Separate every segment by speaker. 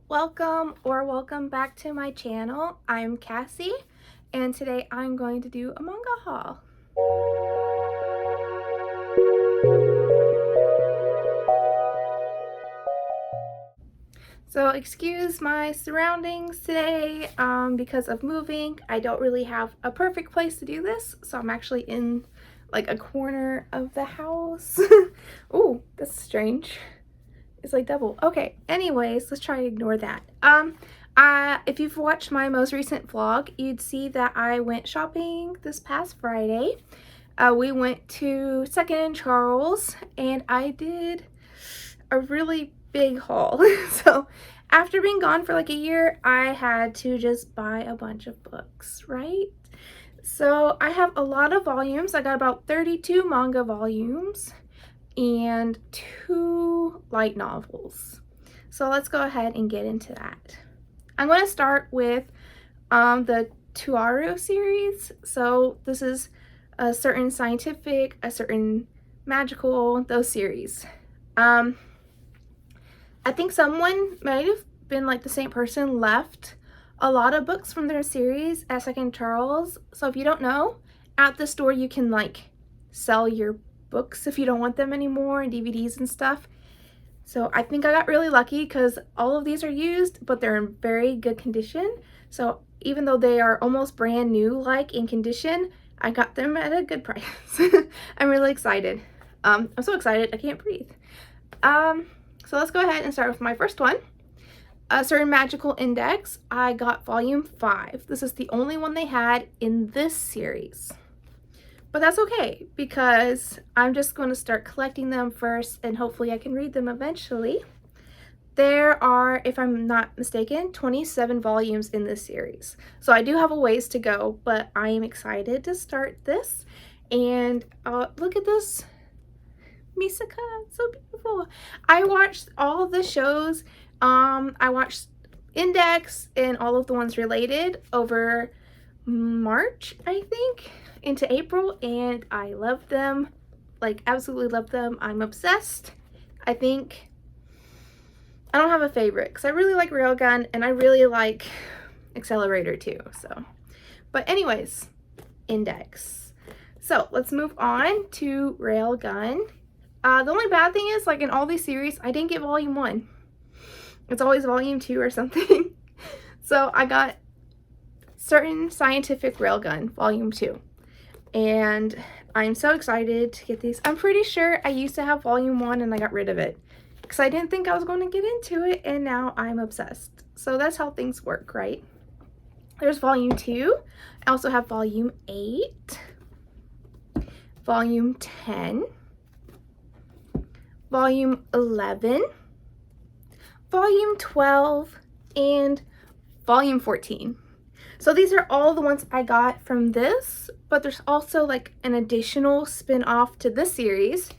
Speaker 1: welcome back to my channel. I'm Cassie, and today I'm going to do a manga haul. So excuse my surroundings today because of moving. I don't really have a perfect place to do this, so I'm actually in like a corner of the house. Oh, that's strange. It's like double. Okay, anyways, let's try to ignore that. If you've watched my most recent vlog, you'd see that I went shopping this past Friday. We went to 2nd and Charles, and I did a really big haul. So after being gone for like a year, I had to just buy a bunch of books, right? So I have a lot of volumes. I got about 32 manga volumes and 2 light novels. So let's go ahead and get into that. I'm going to start with the Tuaru series. So this is a certain scientific, a certain magical, those series. I think someone might have been like the same person left a lot of books from their series at 2nd Charles. So if you don't know, at the store you can like sell your books if you don't want them anymore, and DVDs and stuff. So I think I got really lucky because all of these are used, but they're in very good condition. So even though they are almost brand new like in condition, I got them at a good price. I'm really excited. I'm so excited I can't breathe. So let's go ahead and start with my first one. A Certain Magical Index. I got volume 5. This is the only one they had in this series. But that's okay, because I'm just going to start collecting them first, and hopefully I can read them eventually. There are, if I'm not mistaken, 27 volumes in this series. So I do have a ways to go, but I am excited to start this. And look at this. Misaka, so beautiful. I watched all of the shows. I watched Index and all of the ones related over March, I think, into April, and I loved them, like absolutely loved them. I'm obsessed. I think I don't have a favorite because I really like Railgun and I really like Accelerator too. So, but anyways, Index. So let's move on to Railgun. The only bad thing is, like in all these series, I didn't get volume 1. It's always volume 2 or something. So I got Certain Scientific Railgun, volume 2. And I'm so excited to get these. I'm pretty sure I used to have volume 1 and I got rid of it because I didn't think I was going to get into it, and now I'm obsessed. So that's how things work, right? There's volume 2. I also have volume 8, volume 10, volume 11, volume 12, and volume 14. So these are all the ones I got from this, but there's also like an additional spin-off to this series,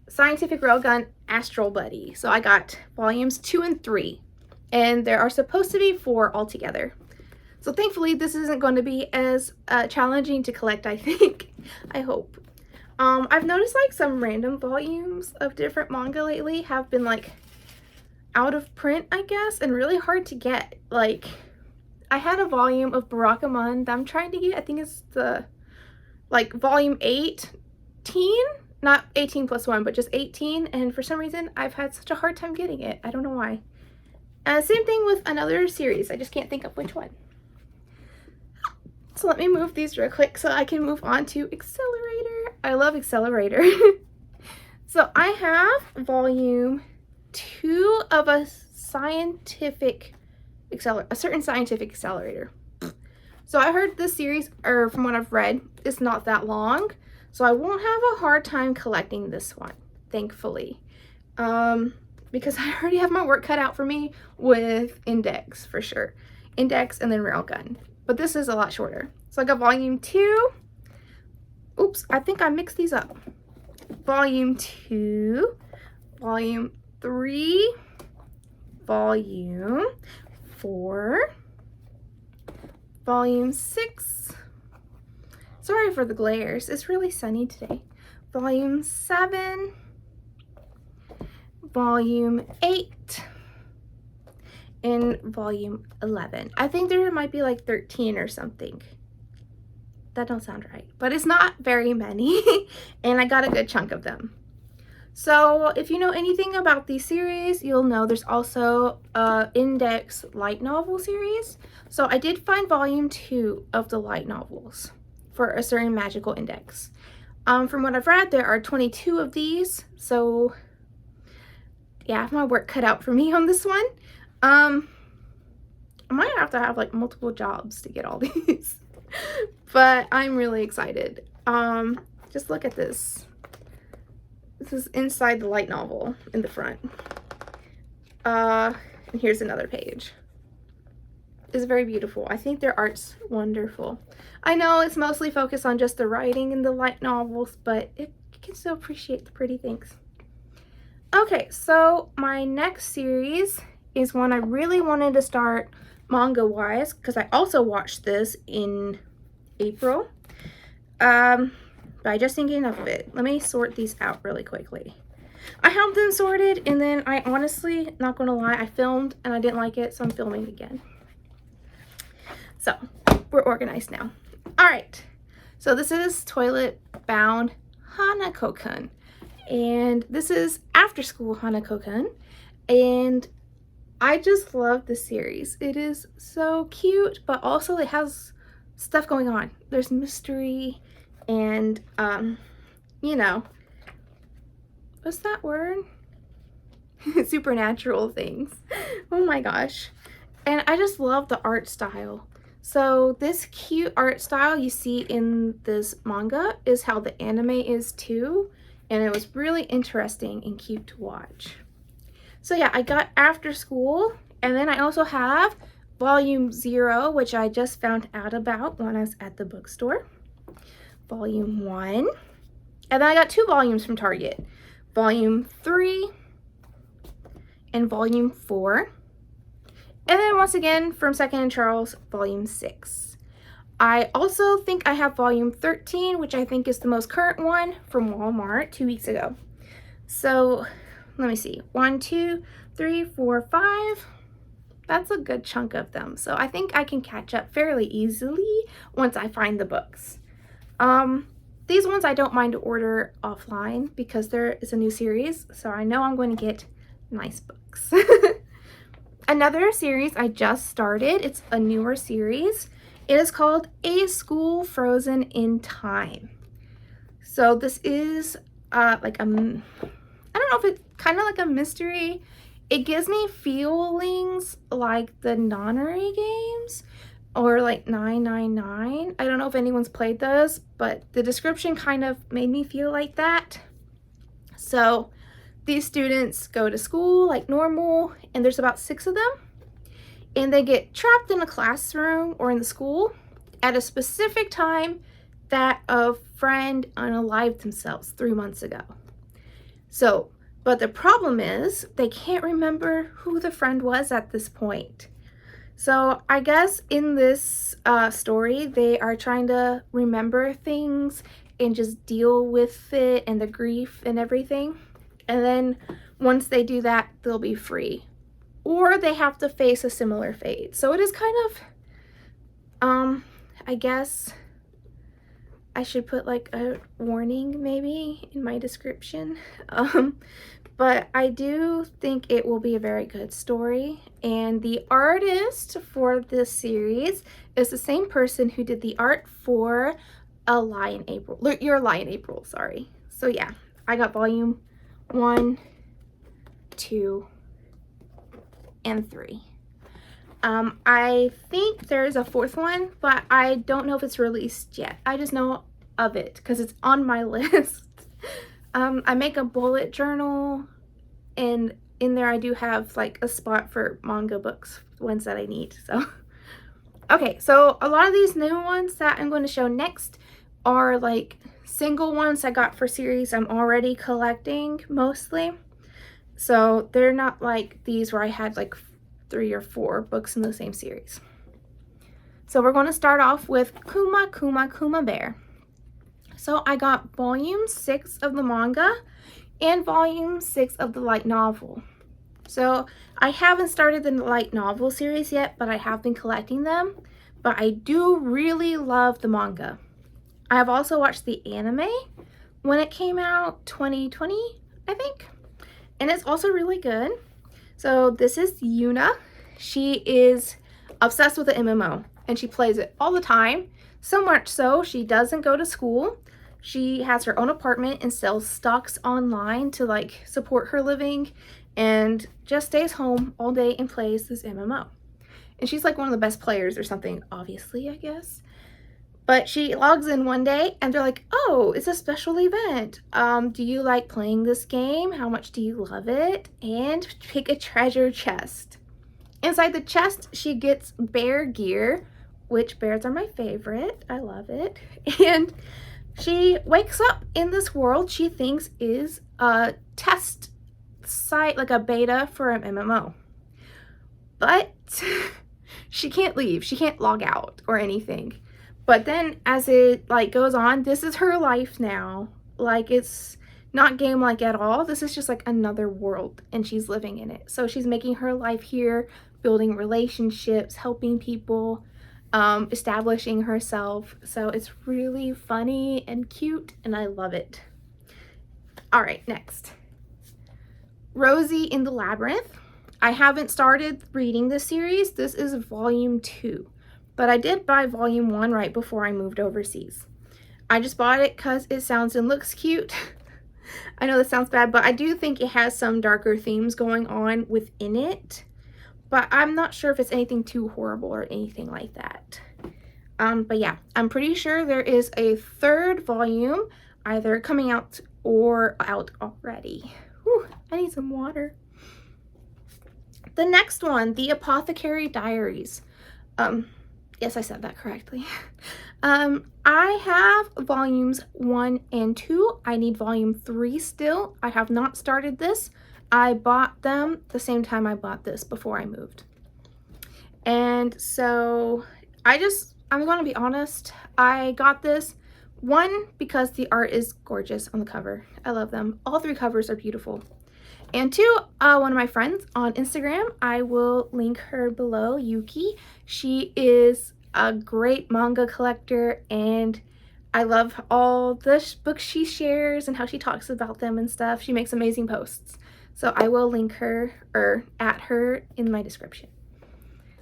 Speaker 1: Scientific Railgun Astral Buddy. So I got volumes 2 and 3, and there are supposed to be 4 altogether. So thankfully this isn't going to be as challenging to collect, I think. I hope. I've noticed like some random volumes of different manga lately have been like out of print, I guess, and really hard to get. Like, I had a volume of Barakamon that I'm trying to get. I think it's the like volume 18, not 18 plus 1, but just 18, and for some reason I've had such a hard time getting it. I don't know why. Same thing with another series. I just can't think of which one. So let me move these real quick so I can move on to Accelerator. I love Accelerator. So I have volume 2 of a certain scientific accelerator. So I heard this series, or from what I've read, is not that long, so I won't have a hard time collecting this one, thankfully, because I already have my work cut out for me with Index, for sure. Index and then Railgun, but this is a lot shorter. So I got volume 2. Oops, I think I mixed these up. Volume 2, volume 3, volume 4, volume 6. Sorry for the glares, it's really sunny today. Volume 7, volume 8, in volume 11. I think there might be like 13 or something. That don't sound right, but it's not very many and I got a good chunk of them. So if you know anything about these series, you'll know there's also a index light novel series. So I did find volume 2 of the light novels for a certain magical index. From what I've read, there are 22 of these. So yeah, I have my work cut out for me on this one. I might have to have like multiple jobs to get all these. But I'm really excited. Just look at this. This is inside the light novel in the front. And here's another page. It's very beautiful. I think their art's wonderful. I know it's mostly focused on just the writing in the light novels, but you can still appreciate the pretty things. Okay, so my next series is one I really wanted to start manga-wise, because I also watched this in April. But I just didn't get enough of it. Let me sort these out really quickly. I have them sorted, and then I honestly, not gonna lie, I filmed and I didn't like it, so I'm filming again. So, we're organized now. Alright, so this is Toilet Bound Hanako-kun. And this is After School Hanako-kun. And I just love this series. It is so cute, but also it has stuff going on. There's mystery and, you know, what's that word? Supernatural things. Oh my gosh. And I just love the art style. So this cute art style you see in this manga is how the anime is too. And it was really interesting and cute to watch. So yeah, I got After School, and then I also have Volume 0, which I just found out about when I was at the bookstore. Volume 1. And then I got 2 volumes from Target. Volume 3 and Volume 4. And then once again from Second & Charles, Volume 6. I also think I have Volume 13, which I think is the most current one from Walmart 2 weeks ago. So let me see. 1, 2, 3, 4, 5. That's a good chunk of them. So I think I can catch up fairly easily once I find the books. These ones I don't mind to order offline because there is a new series. So I know I'm going to get nice books. Another series I just started. It's a newer series. It is called A School Frozen in Time. So this is like a, I don't know if it's kind of like a mystery. It gives me feelings like the Nonary games or like 999. I don't know if anyone's played those, but the description kind of made me feel like that. So these students go to school like normal, and there's about 6 of them. And they get trapped in a classroom or in the school at a specific time that a friend unalived themselves 3 months ago. So, but the problem is they can't remember who the friend was at this point. So I guess in this story, they are trying to remember things and just deal with it and the grief and everything. And then once they do that, they'll be free. Or they have to face a similar fate. So it is kind of, I guess I should put like a warning maybe in my description. But I do think it will be a very good story. And the artist for this series is the same person who did the art for A Lie in April. Your Lie in April, sorry. So yeah, I got volume 1, 2, and 3. I think there's a 4th one, but I don't know if it's released yet. I just know of it because it's on my list. I make a bullet journal, and in there I do have like a spot for manga books, ones that I need. So okay, so a lot of these new ones that I'm going to show next are like single ones I got for series I'm already collecting mostly. So they're not like these where I had like 3 or 4 books in the same series. So we're going to start off with Kuma Bear. So I got volume 6 of the manga and volume 6 of the light novel. So I haven't started the light novel series yet, but I have been collecting them. But I do really love the manga. I have also watched the anime when it came out, 2020, I think. And it's also really good. So this is Yuna. She is obsessed with the MMO and she plays it all the time. So much so, she doesn't go to school. She has her own apartment and sells stocks online to like support her living and just stays home all day and plays this MMO. And she's like one of the best players or something, obviously, I guess. But she logs in one day and they're like, oh, it's a special event. Do you like playing this game? How much do you love it? And pick a treasure chest. Inside the chest, she gets bear gear, which bears are my favorite. I love it. And she wakes up in this world she thinks is a test site, like a beta for an MMO. But she can't leave. She can't log out or anything. But then as it like goes on, this is her life now. Like, it's not game-like at all. This is just like another world and she's living in it. So she's making her life here, building relationships, helping people, establishing herself. So it's really funny and cute and I love it. All right, next. Rosie in the Labyrinth. I haven't started reading this series. This is volume 2. But I did buy volume 1 right before I moved overseas. I just bought it because it sounds and looks cute. I know this sounds bad, but I do think it has some darker themes going on within it. But I'm not sure if it's anything too horrible or anything like that. But yeah, I'm pretty sure there is a 3rd volume either coming out or out already. Whew, I need some water. The next one, the Apothecary Diaries. Yes, I said that correctly. I have volumes 1 and 2. I need volume 3 still. I have not started this. I bought them the same time I bought this before I moved. And so I'm going to be honest. I got this, 1, because the art is gorgeous on the cover. I love them. All 3 covers are beautiful. And 2, one of my friends on Instagram, I will link her below, Yuki. She is a great manga collector and I love all the books she shares and how she talks about them and stuff. She makes amazing posts. So I will link her or at her in my description.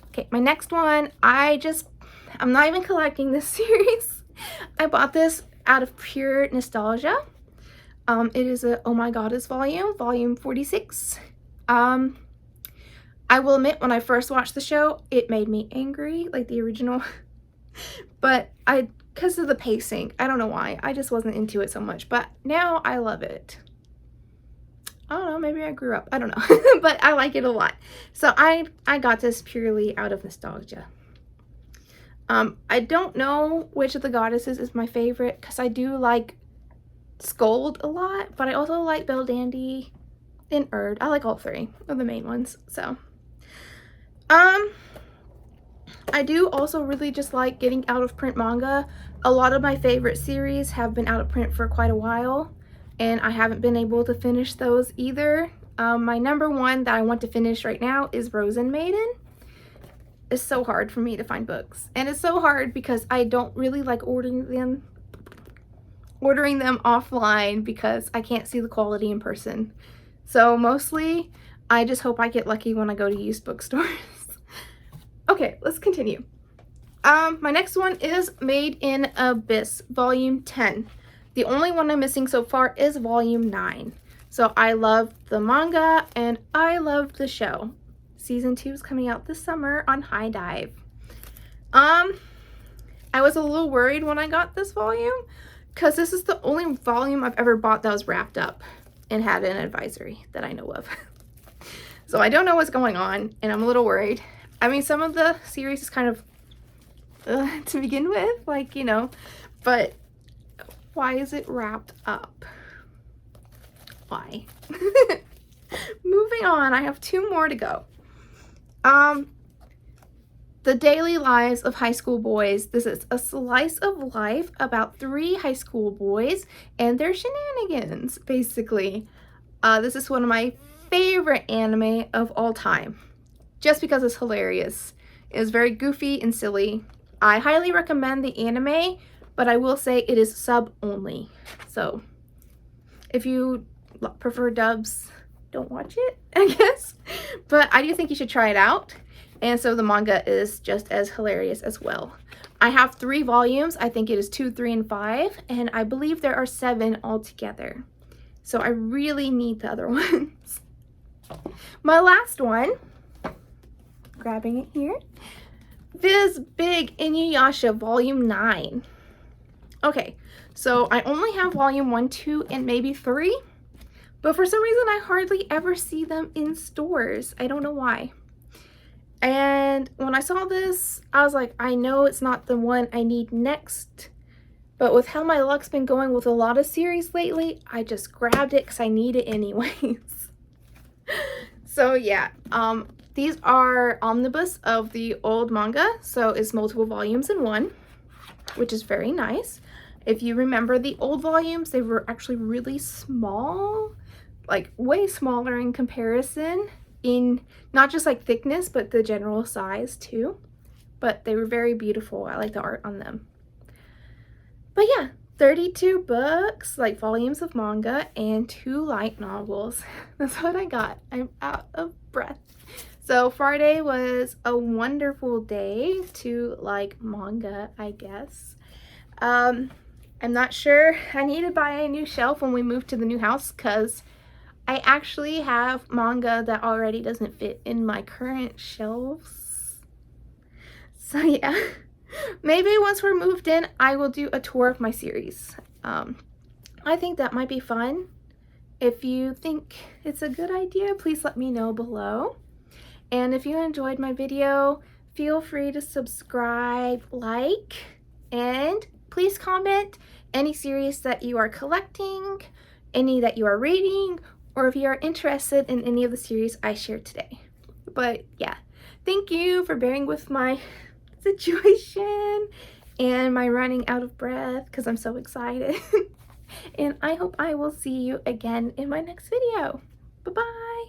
Speaker 1: Okay, my next one, I'm not even collecting this series. I bought this out of pure nostalgia. It is a Oh My Goddess volume 46. I will admit, when I first watched the show, it made me angry, like the original. But because of the pacing, I don't know why. I just wasn't into it so much. But now I love it. I don't know, maybe I grew up. I don't know. But I like it a lot. So I got this purely out of nostalgia. I don't know which of the goddesses is my favorite because I do like Scold a lot, but I also like Belle Dandy and Erd. I like all 3 of the main ones. So I do also really just like getting out of print manga. A lot of my favorite series have been out of print for quite a while and I haven't been able to finish those either. My number 1 that I want to finish right now is Rose and Maiden. It's so hard for me to find books and it's so hard because I don't really like ordering them offline because I can't see the quality in person. So mostly I just hope I get lucky when I go to used bookstores. Okay, let's continue. My next one is Made in Abyss, volume 10. The only one I'm missing so far is volume 9. So I love the manga and I love the show. Season 2 is coming out this summer on High Dive. I was a little worried when I got this volume because this is the only volume I've ever bought that was wrapped up and had an advisory that I know of. So I don't know what's going on and I'm a little worried. I mean, some of the series is kind of to begin with, like, you know, but why is it wrapped up? Why? Moving on, I have 2 more to go. The Daily Lives of High School Boys. This is a slice of life about 3 high school boys and their shenanigans, basically. This is one of my favorite anime of all time, just because it's hilarious. It's very goofy and silly. I highly recommend the anime, but I will say it is sub only. So if you prefer dubs, don't watch it, I guess. But I do think you should try it out. And so the manga is just as hilarious as well. I have 3 volumes. I think it is 2, 3, and 5. And I believe there are 7 altogether. So I really need the other ones. My last one, grabbing it here, this big Inuyasha volume 9. Okay, so I only have volume 1, 2, and maybe 3. But for some reason, I hardly ever see them in stores. I don't know why. And when I saw this, I was like, I know it's not the one I need next. But with how my luck's been going with a lot of series lately, I just grabbed it because I need it anyways. So yeah, these are omnibus of the old manga. So it's multiple volumes in one, which is very nice. If you remember the old volumes, they were actually really small, like way smaller in comparison, in not just like thickness, but the general size too. But they were very beautiful. I like the art on them. But yeah, 32 books, like volumes of manga, and 2 light novels. That's what I got. I'm out of breath. So Friday was a wonderful day to like manga, I guess. I'm not sure. I need to buy a new shelf when we move to the new house because I actually have manga that already doesn't fit in my current shelves. So yeah, maybe once we're moved in, I will do a tour of my series. I think that might be fun. If you think it's a good idea, please let me know below. And if you enjoyed my video, feel free to subscribe, like, and please comment any series that you are collecting, any that you are reading, or if you are interested in any of the series I shared today. But yeah, thank you for bearing with my situation and my running out of breath because I'm so excited. And I hope I will see you again in my next video. Bye-bye.